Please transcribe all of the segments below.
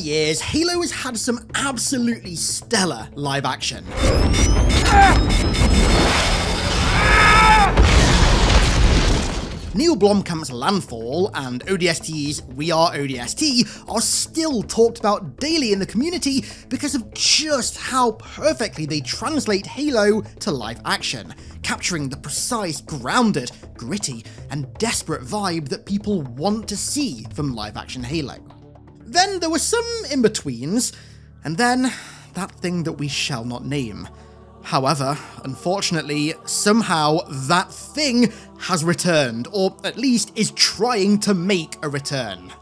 years, Halo has had some absolutely stellar live action. Neil Blomkamp's Landfall and ODST's We Are ODST are still talked about daily in the community because of just how perfectly they translate Halo to live action, capturing the precise, grounded, gritty, and desperate vibe that people want to see from live action Halo. Then there were some in-betweens, and then that thing that we shall not name. However, unfortunately, somehow that thing has returned, or at least is trying to make a return.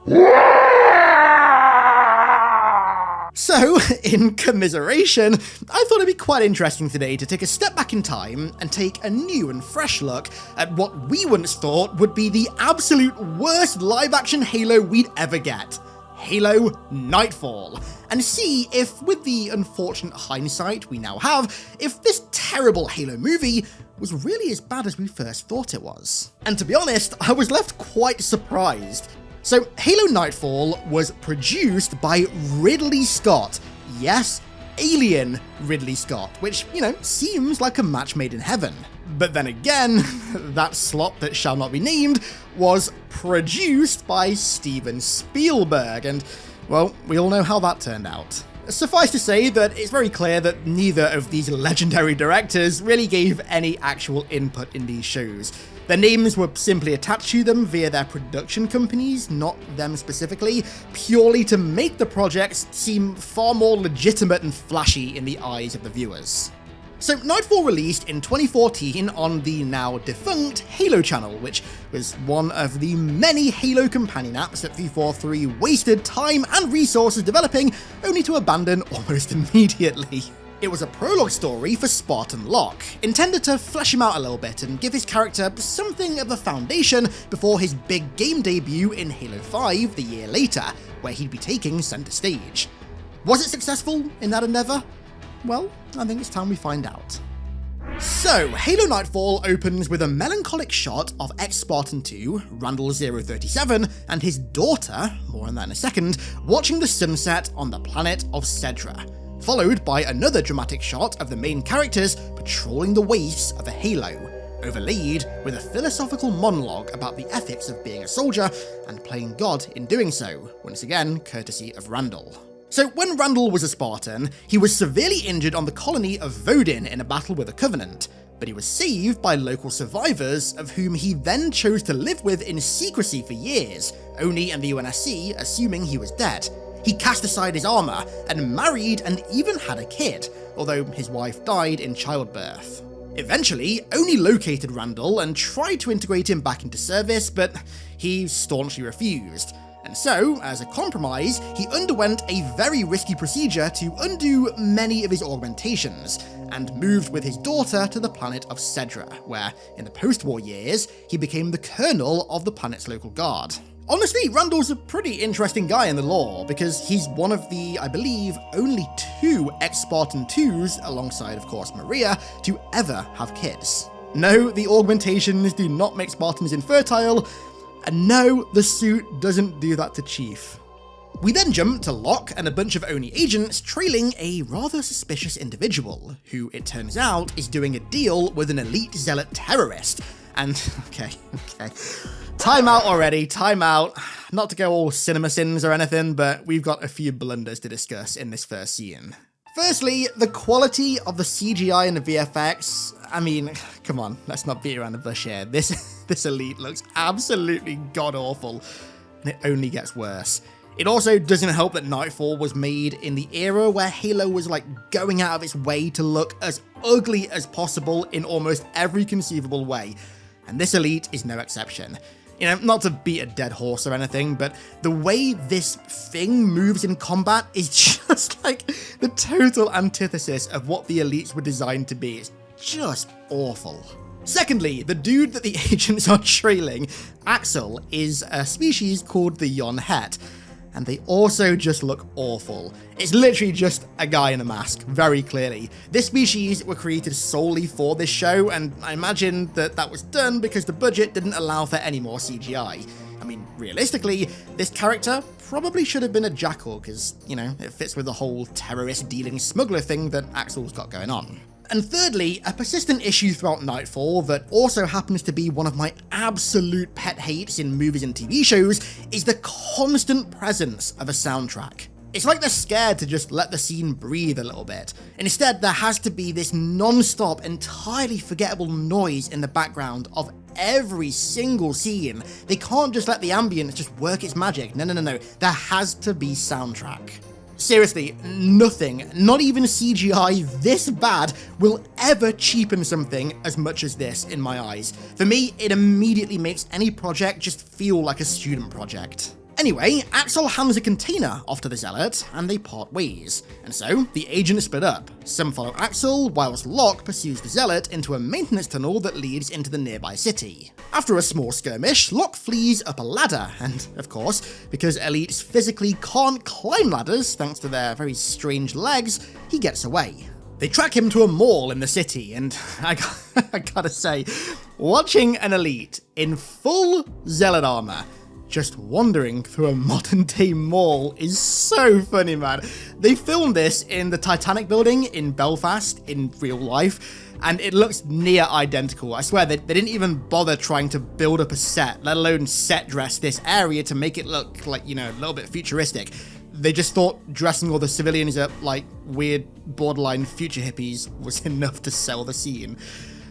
So, in commiseration, I thought it'd be quite interesting today to take a step back in time and take a new and fresh look at what we once thought would be the absolute worst live-action Halo we'd ever get. Halo Nightfall, and see if, with the unfortunate hindsight we now have, if this terrible Halo movie was really as bad as we first thought it was. And to be honest, I was left quite surprised. So, Halo Nightfall was produced by Ridley Scott. Yes, alien Ridley Scott, which, seems like a match made in heaven. But then again, that slop that shall not be named was produced by Steven Spielberg, and, well, we all know how that turned out. Suffice to say that it's very clear that neither of these legendary directors really gave any actual input in these shows. Their names were simply attached to them via their production companies, not them specifically, purely to make the projects seem far more legitimate and flashy in the eyes of the viewers. So Nightfall released in 2014 on the now defunct Halo channel, which was one of the many Halo companion apps that 343 wasted time and resources developing, only to abandon almost immediately. It was a prologue story for Spartan Locke, intended to flesh him out a little bit and give his character something of a foundation before his big game debut in Halo 5 the year later, where he'd be taking center stage. Was it successful in that endeavor? Well, I think it's time we find out. So, Halo Nightfall opens with a melancholic shot of ex-Spartan 2, Randall 037, and his daughter, more on that in a second, watching the sunset on the planet of Cedra, followed by another dramatic shot of the main characters patrolling the wastes of a Halo, overlaid with a philosophical monologue about the ethics of being a soldier and playing God in doing so, once again courtesy of Randall. So when Randall was a Spartan, he was severely injured on the colony of Vodin in a battle with the Covenant, but he was saved by local survivors of whom he then chose to live with in secrecy for years, Oni and the UNSC assuming he was dead. He cast aside his armor and married and even had a kid, although his wife died in childbirth. Eventually, Oni located Randall and tried to integrate him back into service, but he staunchly refused. And so, as a compromise, he underwent a very risky procedure to undo many of his augmentations, and moved with his daughter to the planet of Cedra, where, in the post-war years, he became the colonel of the planet's local guard. Honestly, Randall's a pretty interesting guy in the lore, because he's one of the, I believe, only 2 ex-Spartan 2s, alongside of course Maria, to ever have kids. No, the augmentations do not make Spartans infertile, and no, the suit doesn't do that to Chief. We then jump to Locke and a bunch of Oni agents trailing a rather suspicious individual, who it turns out is doing a deal with an elite zealot terrorist. And, okay. Time out already, time out. Not to go all cinema sins or anything, but we've got a few blunders to discuss in this first scene. Firstly, the quality of the CGI and the VFX, I mean, come on, let's not beat around the bush here. This elite looks absolutely god-awful, and it only gets worse. It also doesn't help that Nightfall was made in the era where Halo was going out of its way to look as ugly as possible in almost every conceivable way, and this elite is no exception. Not to beat a dead horse or anything, but the way this thing moves in combat is just the total antithesis of what the elites were designed to be. It's just awful. Secondly, the dude that the agents are trailing, Axel, is a species called the Yon Het, and they also just look awful. It's literally just a guy in a mask, very clearly. This species were created solely for this show, and I imagine that was done because the budget didn't allow for any more CGI. I mean, realistically, this character probably should have been a jackal because, you know, it fits with the whole terrorist-dealing smuggler thing that Axel's got going on. And thirdly, a persistent issue throughout Nightfall that also happens to be one of my absolute pet hates in movies and TV shows is the constant presence of a soundtrack. It's like they're scared to just let the scene breathe a little bit. Instead, there has to be this non-stop, entirely forgettable noise in the background of every single scene. They can't just let the ambience just work its magic. No. There has to be soundtrack. Seriously, nothing, not even CGI this bad, will ever cheapen something as much as this in my eyes. For me, it immediately makes any project just feel like a student project. Anyway, Axel hands a container off to the Zealot, and they part ways. And so, the agents split up. Some follow Axel, whilst Locke pursues the Zealot into a maintenance tunnel that leads into the nearby city. After a small skirmish, Locke flees up a ladder, and, of course, because elites physically can't climb ladders thanks to their very strange legs, he gets away. They track him to a mall in the city, and I gotta say, watching an elite in full Zealot armor just wandering through a modern-day mall is so funny, man. They filmed this in the Titanic building in Belfast in real life, and it looks near identical. I swear, they didn't even bother trying to build up a set, let alone set dress this area to make it look like, you know, a little bit futuristic. They just thought dressing all the civilians up like weird borderline future hippies was enough to sell the scene.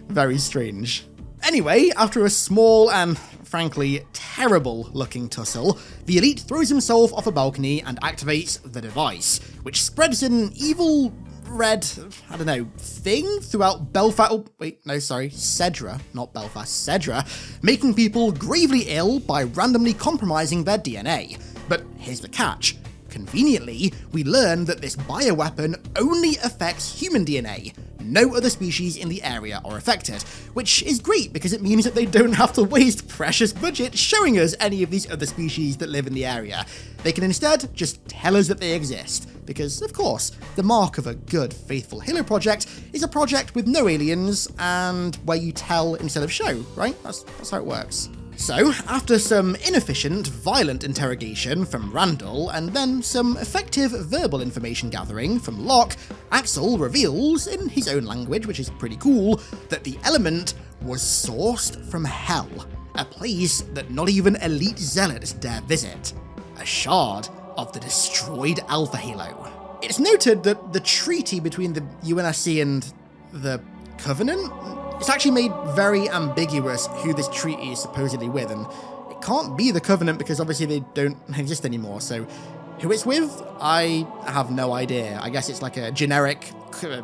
Very strange. Anyway, after a small and, frankly, terrible-looking tussle, the elite throws himself off a balcony and activates the device, which spreads an evil red, thing throughout Belfast. Oh, wait, no, sorry, Cedra, not Belfast, Cedra, making people gravely ill by randomly compromising their DNA. But here's the catch. Conveniently, we learn that this bioweapon only affects human DNA. No other species in the area are affected, which is great because it means that they don't have to waste precious budget showing us any of these other species that live in the area. They can instead just tell us that they exist, because, of course, the mark of a good, faithful Halo project is a project with no aliens and where you tell instead of show, right? That's how it works. So, after some inefficient, violent interrogation from Randall, and then some effective verbal information gathering from Locke, Axel reveals, in his own language, which is pretty cool, that the element was sourced from hell, a place that not even elite zealots dare visit, a shard of the destroyed Alpha Halo. It's noted that the treaty between the UNSC and the Covenant, it's actually made very ambiguous who this treaty is supposedly with, and it can't be the Covenant because obviously they don't exist anymore, so who it's with, I have no idea. I guess it's like a generic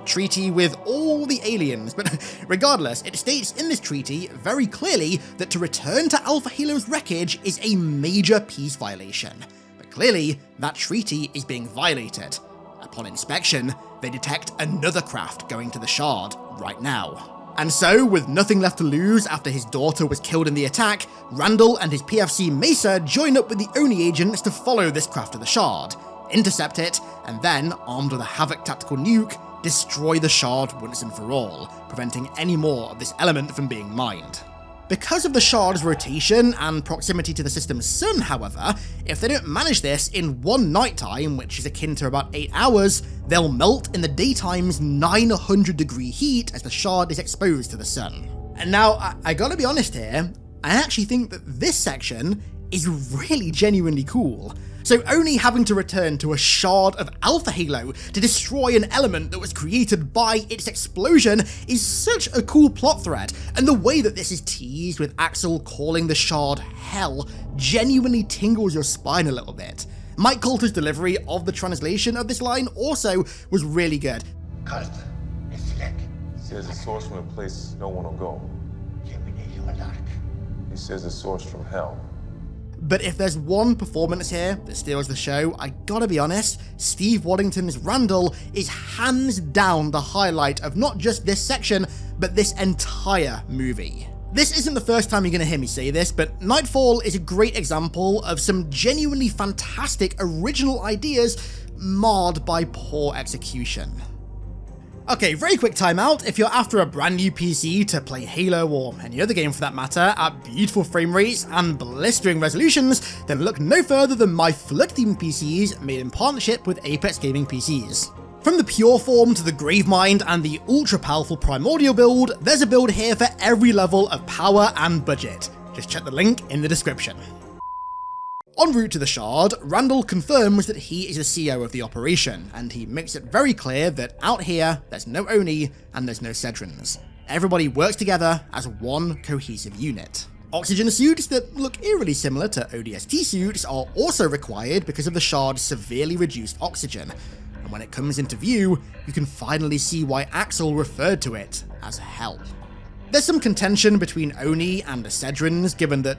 treaty with all the aliens, but regardless, it states in this treaty very clearly that to return to Alpha Halo's wreckage is a major peace violation. But clearly, that treaty is being violated. Upon inspection, they detect another craft going to the shard right now. And so, with nothing left to lose after his daughter was killed in the attack, Randall and his PFC Mesa join up with the ONI agents to follow this craft to the shard, intercept it, and then, armed with a Havoc tactical nuke, destroy the shard once and for all, preventing any more of this element from being mined. Because of the shard's rotation and proximity to the system's sun, however, if they don't manage this in one nighttime, which is akin to about 8 hours, they'll melt in the daytime's 900-degree heat as the shard is exposed to the sun. And now, I gotta be honest here, I actually think that this section is really genuinely cool. So only having to return to a shard of Alpha Halo to destroy an element that was created by its explosion is such a cool plot thread, and the way that this is teased with Axel calling the shard hell genuinely tingles your spine a little bit. Mike Coulter's delivery of the translation of this line also was really good. Says it's sourced from a place no one will go. He says it's sourced from hell. But if there's one performance here that steals the show, I gotta be honest, Steve Waddington's Randall is hands down the highlight of not just this section, but this entire movie. This isn't the first time you're gonna hear me say this, but Nightfall is a great example of some genuinely fantastic original ideas marred by poor execution. Okay, very quick timeout. If you're after a brand new PC to play Halo or any other game for that matter at beautiful frame rates and blistering resolutions, then look no further than my flood-themed PCs made in partnership with Apex Gaming PCs. From the pure form to the Gravemind and the ultra-powerful Primordial build, there's a build here for every level of power and budget. Just check the link in the description. En route to the Shard, Randolph confirms that he is the CEO of the operation, and he makes it very clear that out here, there's no Oni and there's no Sedrins. Everybody works together as one cohesive unit. Oxygen suits that look eerily similar to ODST suits are also required because of the Shard's severely reduced oxygen, and when it comes into view, you can finally see why Axel referred to it as hell. There's some contention between Oni and the Sedrins, given that,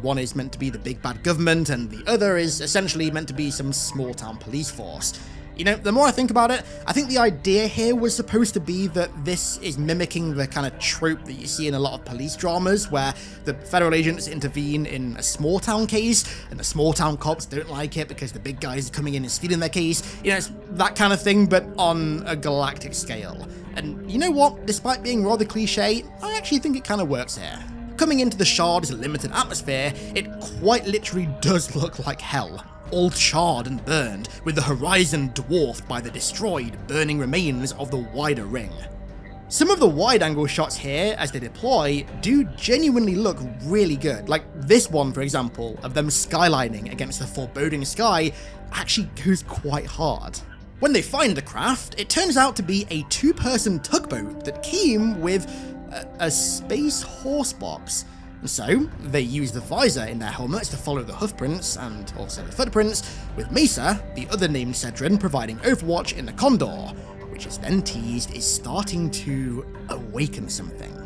one is meant to be the big bad government and the other is essentially meant to be some small town police force. The more I think about it, I think the idea here was supposed to be that this is mimicking the kind of trope that you see in a lot of police dramas where the federal agents intervene in a small town case and the small town cops don't like it because the big guys are coming in and stealing their case. It's that kind of thing, but on a galactic scale. And you know what? Despite being rather cliche, I actually think it kind of works here. Coming into the Shard's limited atmosphere, it quite literally does look like hell. All charred and burned, with the horizon dwarfed by the destroyed, burning remains of the wider ring. Some of the wide-angle shots here, as they deploy, do genuinely look really good. Like this one, for example, of them skylining against the foreboding sky, actually goes quite hard. When they find the craft, it turns out to be a two-person tugboat that came with a space horse box. So, they use the visor in their helmets to follow the hoofprints and also the footprints, with Mesa, the other named Sedrin, providing overwatch in the Condor, which is then teased is starting to awaken something.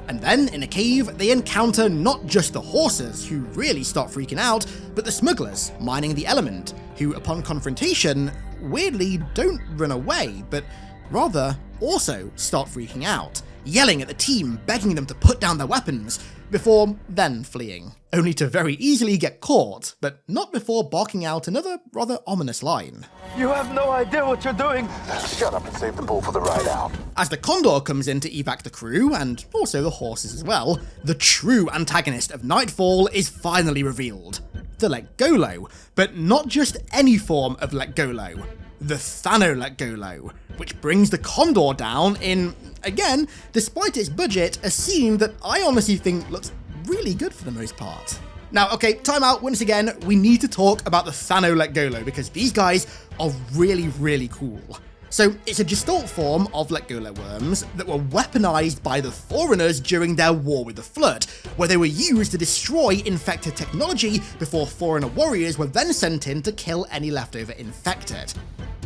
And then, in a cave, they encounter not just the horses, who really start freaking out, but the smugglers, mining the element, who, upon confrontation, weirdly don't run away, but rather also start freaking out, yelling at the team, begging them to put down their weapons, before then fleeing, only to very easily get caught, but not before barking out another rather ominous line. You have no idea what you're doing! Shut up and save the bull for the ride out. As the Condor comes in to evac the crew, and also the horses as well, the true antagonist of Nightfall is finally revealed. The Letgolo, but not just any form of Letgolo. The Letgolo, which brings the Condor down in, again, despite its budget, a scene that I honestly think looks really good for the most part. Now, okay, time out once again, we need to talk about the Letgolo because these guys are really, really cool. So, it's a gestalt form of Letgolo worms that were weaponized by the Foreigners during their war with the Flood, where they were used to destroy infected technology before Foreigner warriors were then sent in to kill any leftover infected.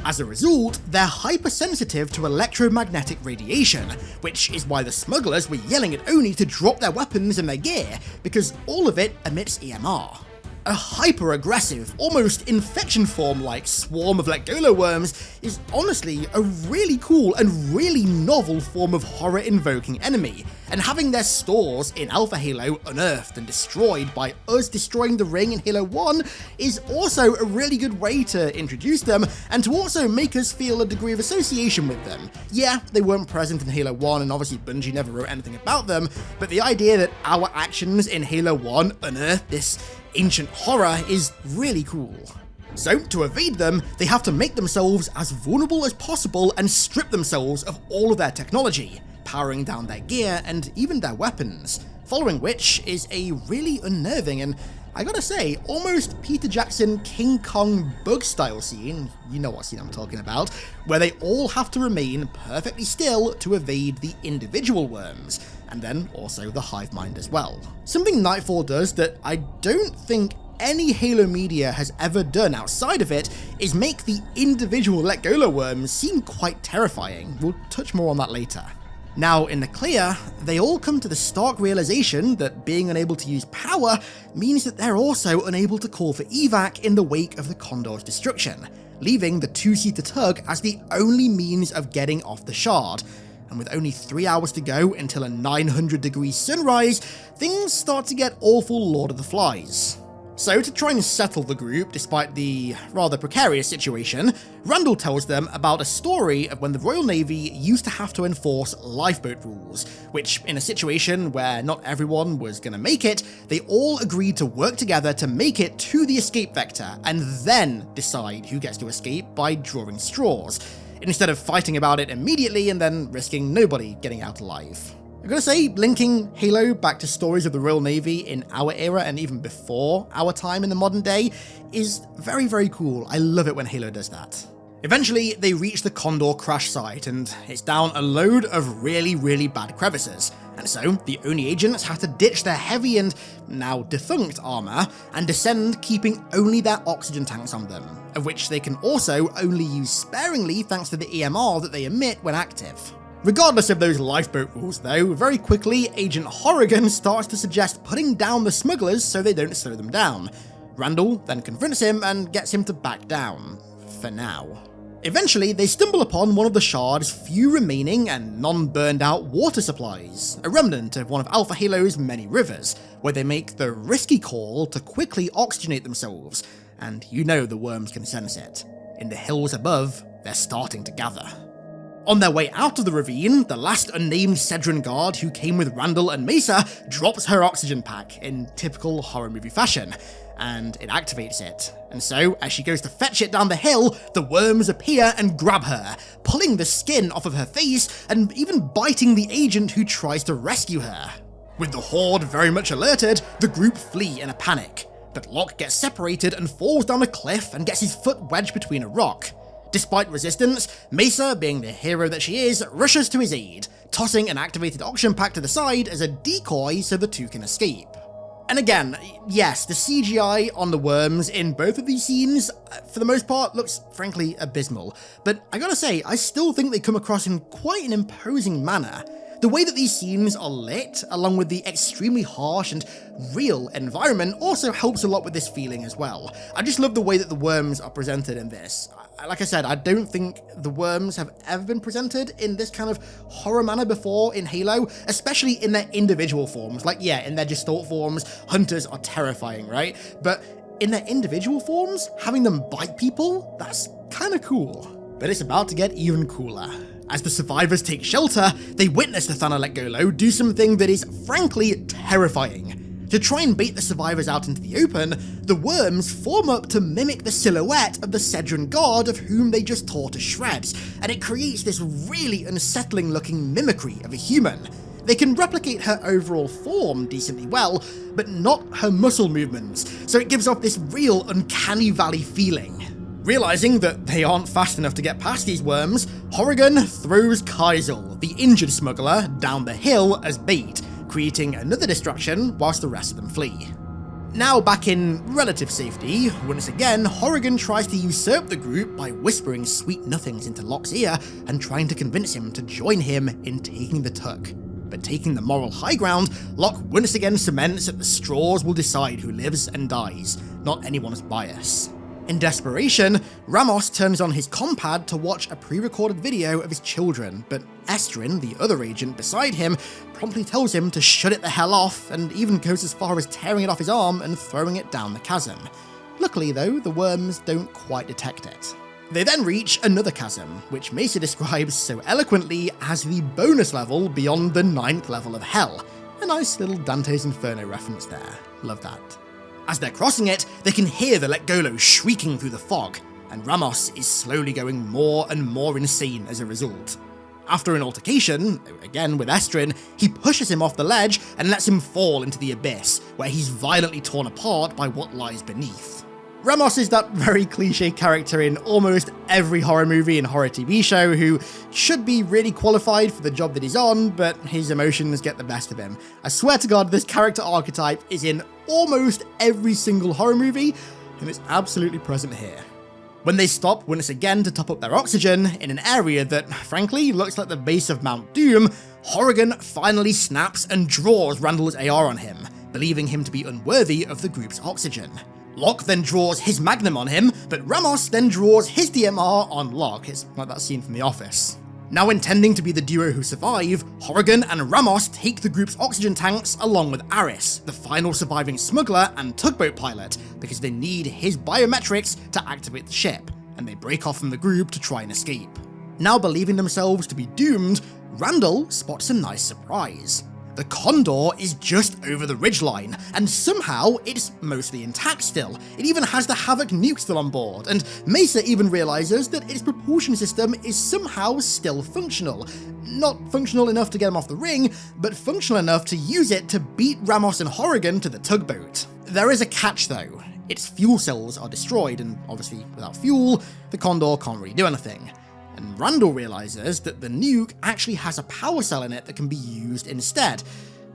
As a result, they're hypersensitive to electromagnetic radiation, which is why the smugglers were yelling at Oni to drop their weapons and their gear, because all of it emits EMR. A hyper-aggressive, almost infection form-like swarm of Letgolo worms is honestly a really cool and really novel form of horror-invoking enemy, and having their stores in Alpha Halo unearthed and destroyed by us destroying the ring in Halo 1 is also a really good way to introduce them, and to also make us feel a degree of association with them. Yeah, they weren't present in Halo 1, and obviously Bungie never wrote anything about them, but the idea that our actions in Halo 1 unearthed this ancient horror is really cool. So, to evade them, they have to make themselves as vulnerable as possible and strip themselves of all of their technology, powering down their gear and even their weapons, following which is a really unnerving and, I gotta say, almost Peter Jackson King Kong bug style scene, you know what scene I'm talking about, where they all have to remain perfectly still to evade the individual worms, and then also the hive mind as well. Something Nightfall does that I don't think any Halo media has ever done outside of it is make the individual Letgolo worms seem quite terrifying. We'll touch more on that later. Now, in the clear, they all come to the stark realization that being unable to use power means that they're also unable to call for evac in the wake of the Condor's destruction, leaving the two-seater tug as the only means of getting off the Shard. And with only 3 hours to go until a 900-degree sunrise, things start to get awful Lord of the Flies. So to try and settle the group despite the rather precarious situation, Randall tells them about a story of when the Royal Navy used to have to enforce lifeboat rules, which in a situation where not everyone was going to make it, they all agreed to work together to make it to the escape vector and then decide who gets to escape by drawing straws, instead of fighting about it immediately and then risking nobody getting out alive. I've got to say, linking Halo back to stories of the Royal Navy in our era and even before our time in the modern day is very, very cool. I love it when Halo does that. Eventually, they reach the Condor crash site, and it's down a load of really, really bad crevices. And so, the ONI agents have to ditch their heavy and now defunct armor and descend, keeping only their oxygen tanks on them, of which they can also only use sparingly thanks to the EMR that they emit when active. Regardless of those lifeboat rules though, very quickly Agent Horrigan starts to suggest putting down the smugglers so they don't slow them down. Randall then confronts him and gets him to back down. For now. Eventually, they stumble upon one of the Shard's few remaining and non-burned out water supplies, a remnant of one of Alpha Halo's many rivers, where they make the risky call to quickly oxygenate themselves, and you know the worms can sense it. In the hills above, they're starting to gather. On their way out of the ravine, the last unnamed Cedron guard who came with Randall and Mesa drops her oxygen pack in typical horror movie fashion, and it activates it. And so, as she goes to fetch it down the hill, the worms appear and grab her, pulling the skin off of her face and even biting the agent who tries to rescue her. With the Horde very much alerted, the group flee in a panic, but Locke gets separated and falls down a cliff and gets his foot wedged between a rock. Despite resistance, Mesa, being the hero that she is, rushes to his aid, tossing an activated oxygen pack to the side as a decoy so the two can escape. And again, yes, the CGI on the worms in both of these scenes, for the most part, looks frankly abysmal, but I gotta say, I still think they come across in quite an imposing manner. The way that these scenes are lit, along with the extremely harsh and real environment, also helps a lot with this feeling as well. I just love the way that the worms are presented in this. Like I said, I don't think the worms have ever been presented in this kind of horror manner before in Halo, especially in their individual forms. Like, yeah, in their gestalt forms, hunters are terrifying, right? But in their individual forms, having them bite people, that's kind of cool. But it's about to get even cooler. As the survivors take shelter, they witness Nathana Let Go Low do something that is frankly terrifying. To try and bait the survivors out into the open, the worms form up to mimic the silhouette of the Cedron guard of whom they just tore to shreds, and it creates this really unsettling looking mimicry of a human. They can replicate her overall form decently well, but not her muscle movements, so it gives off this real uncanny valley feeling. Realizing that they aren't fast enough to get past these worms, Horrigan throws Kaisel, the injured smuggler, down the hill as bait, creating another distraction whilst the rest of them flee. Now back in relative safety, once again, Horrigan tries to usurp the group by whispering sweet nothings into Locke's ear and trying to convince him to join him in taking the tuck. But taking the moral high ground, Locke once again cements that the straws will decide who lives and dies, not anyone's bias. In desperation, Ramos turns on his compad to watch a pre-recorded video of his children, but Estrin, the other agent beside him, promptly tells him to shut it the hell off and even goes as far as tearing it off his arm and throwing it down the chasm. Luckily though, the worms don't quite detect it. They then reach another chasm, which Mesa describes so eloquently as the bonus level beyond the 9th level of hell. A nice little Dante's Inferno reference there. Love that. As they're crossing it, they can hear the Let Go Low shrieking through the fog, and Ramos is slowly going more and more insane as a result. After an altercation, again with Estrin, he pushes him off the ledge and lets him fall into the abyss, where he's violently torn apart by what lies beneath. Ramos is that very cliche character in almost every horror movie and horror TV show who should be really qualified for the job that he's on, but his emotions get the best of him. I swear to God, this character archetype is in almost every single horror movie, and it's absolutely present here. When they stop once again to top up their oxygen in an area that, frankly, looks like the base of Mount Doom, Horrigan finally snaps and draws Randall's AR on him, believing him to be unworthy of the group's oxygen. Locke then draws his Magnum on him, but Ramos then draws his DMR on Locke. It's like that scene from The Office. Now intending to be the duo who survive, Horrigan and Ramos take the group's oxygen tanks along with Aris, the final surviving smuggler and tugboat pilot, because they need his biometrics to activate the ship, and they break off from the group to try and escape. Now believing themselves to be doomed, Randall spots a nice surprise. The Condor is just over the ridgeline, and somehow it's mostly intact still. It even has the Havoc nuke still on board, and Mesa even realizes that its propulsion system is somehow still functional. Not functional enough to get him off the ring, but functional enough to use it to beat Ramos and Horrigan to the tugboat. There is a catch though. Its fuel cells are destroyed, and obviously without fuel, the Condor can't really do anything. And Randall realizes that the nuke actually has a power cell in it that can be used instead.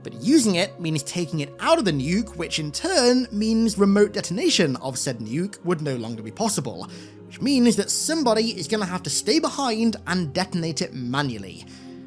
But using it means taking it out of the nuke, which in turn means remote detonation of said nuke would no longer be possible. Which means that somebody is going to have to stay behind and detonate it manually.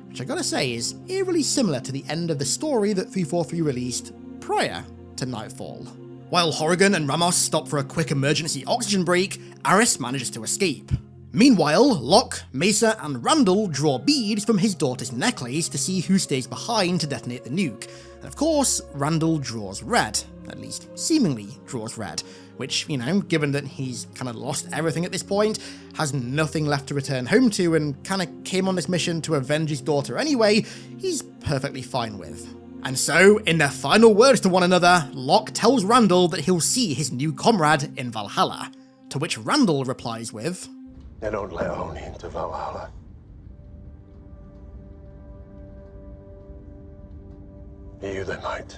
Which I gotta say is eerily similar to the end of the story that 343 released prior to Nightfall. While Horrigan and Ramos stop for a quick emergency oxygen break, Aris manages to escape. Meanwhile, Locke, Mesa, and Randall draw beads from his daughter's necklace to see who stays behind to detonate the nuke. And of course, Randall draws red. At least, seemingly draws red. Which, given that he's kind of lost everything at this point, has nothing left to return home to, and kind of came on this mission to avenge his daughter anyway, he's perfectly fine with. And so, in their final words to one another, Locke tells Randall that he'll see his new comrade in Valhalla. To which Randall replies with, They don't let Oni into Valhalla. You they might.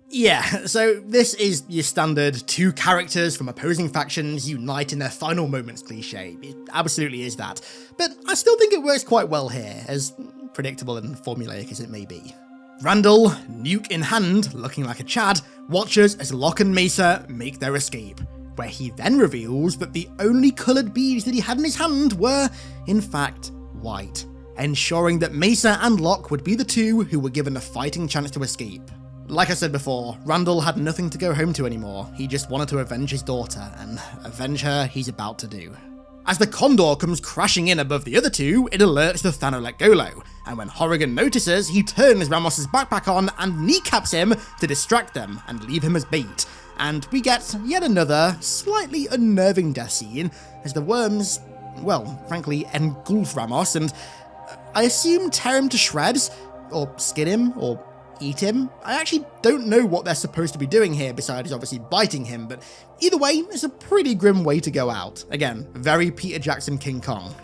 Yeah, so this is your standard two characters from opposing factions unite in their final moments cliche. It absolutely is that. But I still think it works quite well here, as predictable and formulaic as it may be. Randall, nuke in hand, looking like a Chad, watches as Locke and Mesa make their escape, where he then reveals that the only coloured beads that he had in his hand were, in fact, white, ensuring that Mesa and Locke would be the two who were given a fighting chance to escape. Like I said before, Randall had nothing to go home to anymore. He just wanted to avenge his daughter, and avenge her he's about to do. As the Condor comes crashing in above the other two, it alerts the Thanolecgolo, and when Horrigan notices, he turns Ramos' backpack on and kneecaps him to distract them and leave him as bait. And we get yet another slightly unnerving death scene as the worms, well, frankly, engulf Ramos and I assume tear him to shreds, or skin him, or eat him. I actually don't know what they're supposed to be doing here besides obviously biting him, but either way, it's a pretty grim way to go out. Again, very Peter Jackson King Kong.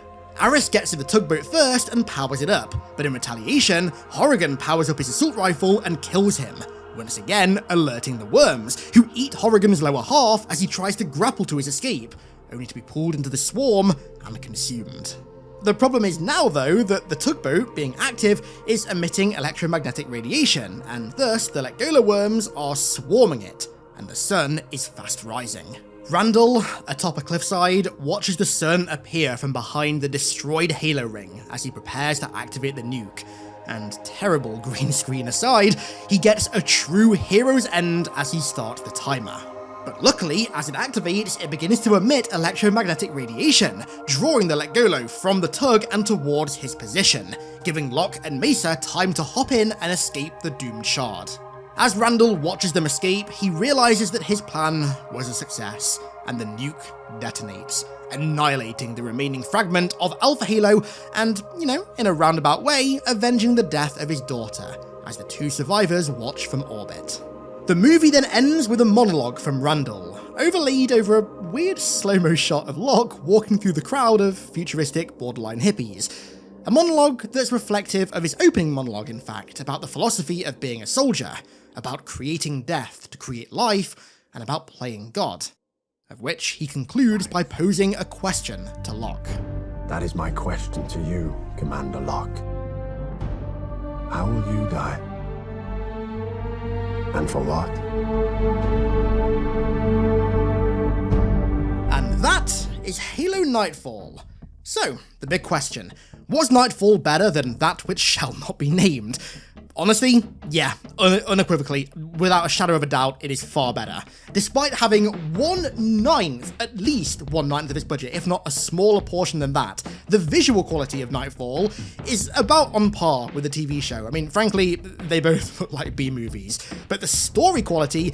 Aris gets to the tugboat first and powers it up, but in retaliation, Horrigan powers up his assault rifle and kills him, once again alerting the worms, who eat Horrigan's lower half as he tries to grapple to his escape, only to be pulled into the swarm and consumed. The problem is now, though, that the tugboat, being active, is emitting electromagnetic radiation, and thus the Lecgola worms are swarming it, and the sun is fast rising. Randall, atop a cliffside, watches the sun appear from behind the destroyed Halo ring as he prepares to activate the nuke, and terrible green screen aside, he gets a true hero's end as he starts the timer. But luckily, as it activates, it begins to emit electromagnetic radiation, drawing the Lecgolo from the tug and towards his position, giving Locke and Mesa time to hop in and escape the doomed shard. As Randall watches them escape, he realizes that his plan was a success, and the nuke detonates, annihilating the remaining fragment of Alpha Halo and, in a roundabout way, avenging the death of his daughter, as the two survivors watch from orbit. The movie then ends with a monologue from Randall, overlaid over a weird slow-mo shot of Locke walking through the crowd of futuristic borderline hippies. A monologue that's reflective of his opening monologue, in fact, about the philosophy of being a soldier, about creating death to create life, and about playing God. Of which he concludes by posing a question to Locke. That is my question to you, Commander Locke. How will you die? And for what? And that is Halo Nightfall. So, the big question, was Nightfall better than that which shall not be named? Honestly, yeah, unequivocally, without a shadow of a doubt, it is far better. Despite having 1/9, at least 1/9 of its budget, if not a smaller portion than that, the visual quality of Nightfall is about on par with the TV show. I mean, frankly, they both look like B-movies, but the story quality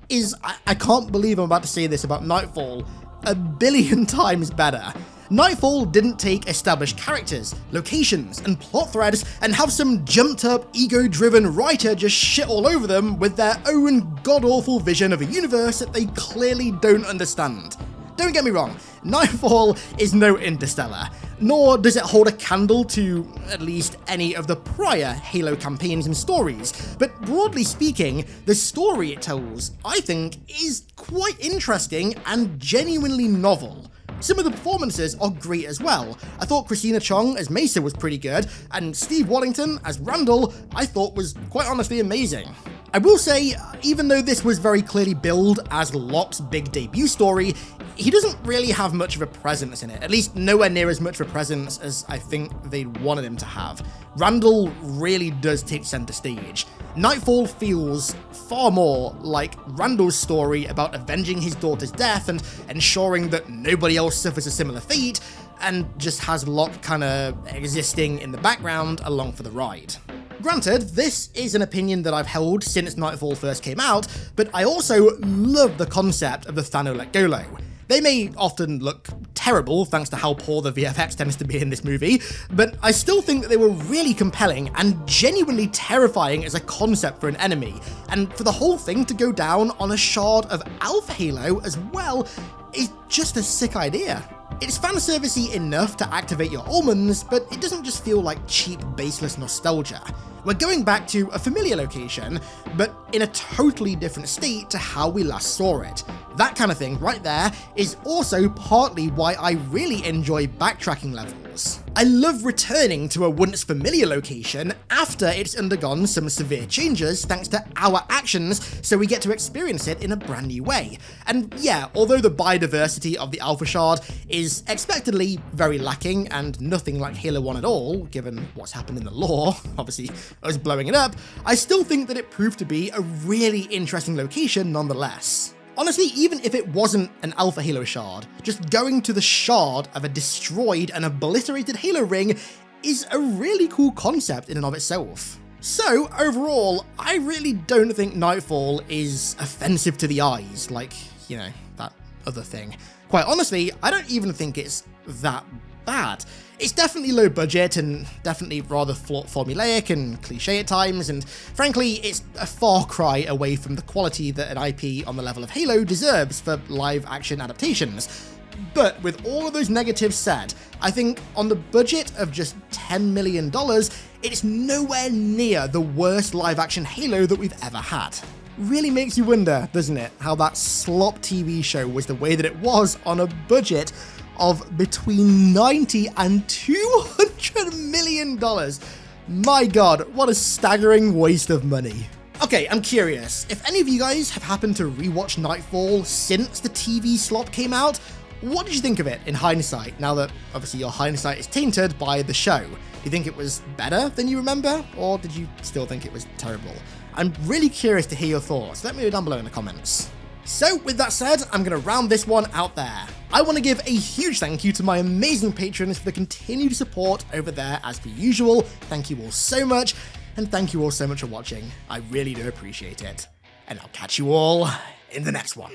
is, I can't believe I'm about to say this about Nightfall, a billion times better. Nightfall didn't take established characters, locations, and plot threads and have some jumped-up, ego-driven writer just shit all over them with their own god-awful vision of a universe that they clearly don't understand. Don't get me wrong, Nightfall is no Interstellar, nor does it hold a candle to at least any of the prior Halo campaigns and stories, but broadly speaking, the story it tells, I think, is quite interesting and genuinely novel. Some of the performances are great as well. I thought Christina Chong as Mesa was pretty good, and Steve Wallington as Randall I thought was quite honestly amazing. I will say, even though this was very clearly billed as Locke's big debut story, he doesn't really have much of a presence in it, at least nowhere near as much of a presence as I think they'd wanted him to have. Randall really does take center stage. Nightfall feels far more like Randall's story about avenging his daughter's death and ensuring that nobody else suffers a similar fate, and just has Locke kinda existing in the background along for the ride. Granted, this is an opinion that I've held since Nightfall first came out, but I also love the concept of the Thano Let Go Low. They may often look terrible thanks to how poor the VFX tends to be in this movie, but I still think that they were really compelling and genuinely terrifying as a concept for an enemy, and for the whole thing to go down on a shard of Alpha Halo as well is just a sick idea. It's fanservice-y enough to activate your almonds, but it doesn't just feel like cheap, baseless nostalgia. We're going back to a familiar location, but in a totally different state to how we last saw it. That kind of thing right there is also partly why I really enjoy backtracking levels. I love returning to a once familiar location after it's undergone some severe changes thanks to our actions, so we get to experience it in a brand new way. And yeah, although the biodiversity of the Alpha Shard is expectedly very lacking and nothing like Halo 1 at all, given what's happened in the lore, obviously us blowing it up, I still think that it proved to be a really interesting location nonetheless. Honestly, even if it wasn't an Alpha Halo shard, just going to the shard of a destroyed and obliterated Halo ring is a really cool concept in and of itself. So, overall, I really don't think Nightfall is offensive to the eyes, like, you know, that other thing. Quite honestly, I don't even think it's that bad. It's definitely low budget and definitely rather formulaic and cliche at times, and frankly, it's a far cry away from the quality that an IP on the level of Halo deserves for live action adaptations. But with all of those negatives said, I think on the budget of just $10 million, it's nowhere near the worst live action Halo that we've ever had. Really makes you wonder, doesn't it, how that slop TV show was the way that it was on a budget of between $90 and $200 million. My god, what a staggering waste of money. Okay, I'm curious, if any of you guys have happened to rewatch Nightfall since the TV slop came out, what did you think of it in hindsight, now that obviously your hindsight is tainted by the show? Do you think it was better than you remember, or did you still think it was terrible? I'm really curious to hear your thoughts, let me know down below in the comments. So with that said, I'm going to round this one out there. I want to give a huge thank you to my amazing patrons for the continued support over there as per usual. Thank you all so much, and thank you all so much for watching. I really do appreciate it. And I'll catch you all in the next one.